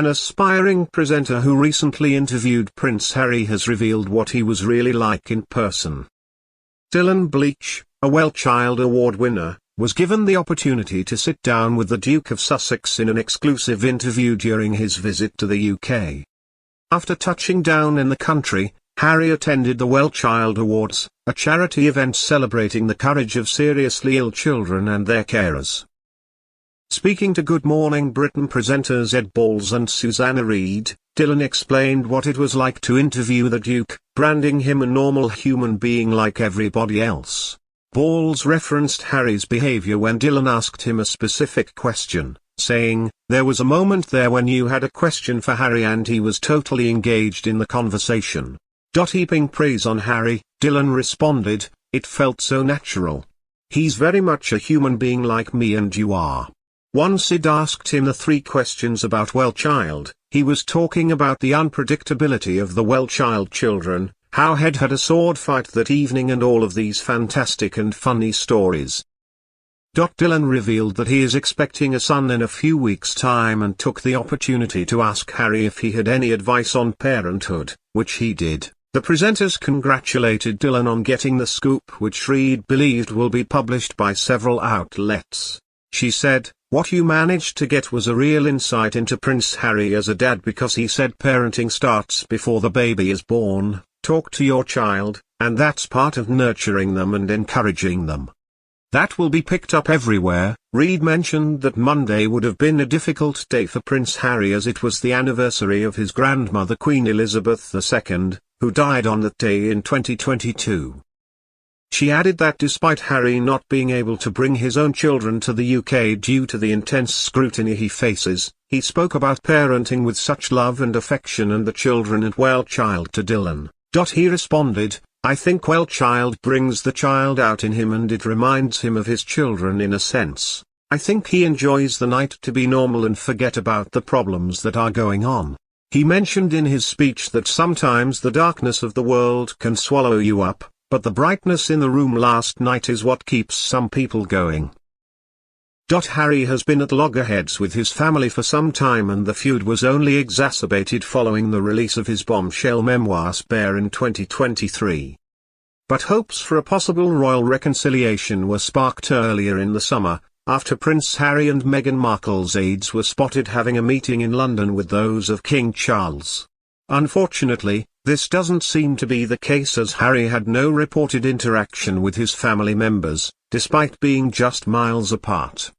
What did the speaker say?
An aspiring presenter who recently interviewed Prince Harry has revealed what he was really like in person. Dylan Bleach, a Well Child Award winner, was given the opportunity to sit down with the Duke of Sussex in an exclusive interview during his visit to the UK. After touching down in the country, Harry attended the Well Child Awards, a charity event celebrating the courage of seriously ill children and their carers. Speaking to Good Morning Britain presenters Ed Balls and Susanna Reid, Dylan explained what it was like to interview the Duke, branding him a normal human being like everybody else. Balls referenced Harry's behavior when Dylan asked him a specific question, saying, "There was a moment there when you had a question for Harry and he was totally engaged in the conversation." Heaping praise on Harry, Dylan responded, "It felt so natural. He's very much a human being like me and you are." Once Ed asked him the 3 questions about Well Child, he was talking about the unpredictability of the Well Child children, how Ed had a sword fight that evening and all of these fantastic and funny stories. Dylan revealed that he is expecting a son in a few weeks' time and took the opportunity to ask Harry if he had any advice on parenthood, which he did. The presenters congratulated Dylan on getting the scoop, which Reid believed will be published by several outlets. She said, "What you managed to get was a real insight into Prince Harry as a dad, because he said parenting starts before the baby is born. Talk to your child, and that's part of nurturing them and encouraging them. That will be picked up everywhere." Reid mentioned that Monday would have been a difficult day for Prince Harry as it was the anniversary of his grandmother Queen Elizabeth II, who died on that day in 2022. She added that despite Harry not being able to bring his own children to the UK due to the intense scrutiny he faces, he spoke about parenting with such love and affection and the children at Well Child to Dylan. He responded, "I think Well Child brings the child out in him and it reminds him of his children in a sense. I think he enjoys the night to be normal and forget about the problems that are going on." He mentioned in his speech that sometimes the darkness of the world can swallow you up, but the brightness in the room last night is what keeps some people going. Harry has been at loggerheads with his family for some time, and the feud was only exacerbated following the release of his bombshell memoir Spare in 2023. But hopes for a possible royal reconciliation were sparked earlier in the summer, after Prince Harry and Meghan Markle's aides were spotted having a meeting in London with those of King Charles. Unfortunately, this doesn't seem to be the case, as Harry had no reported interaction with his family members, despite being just miles apart.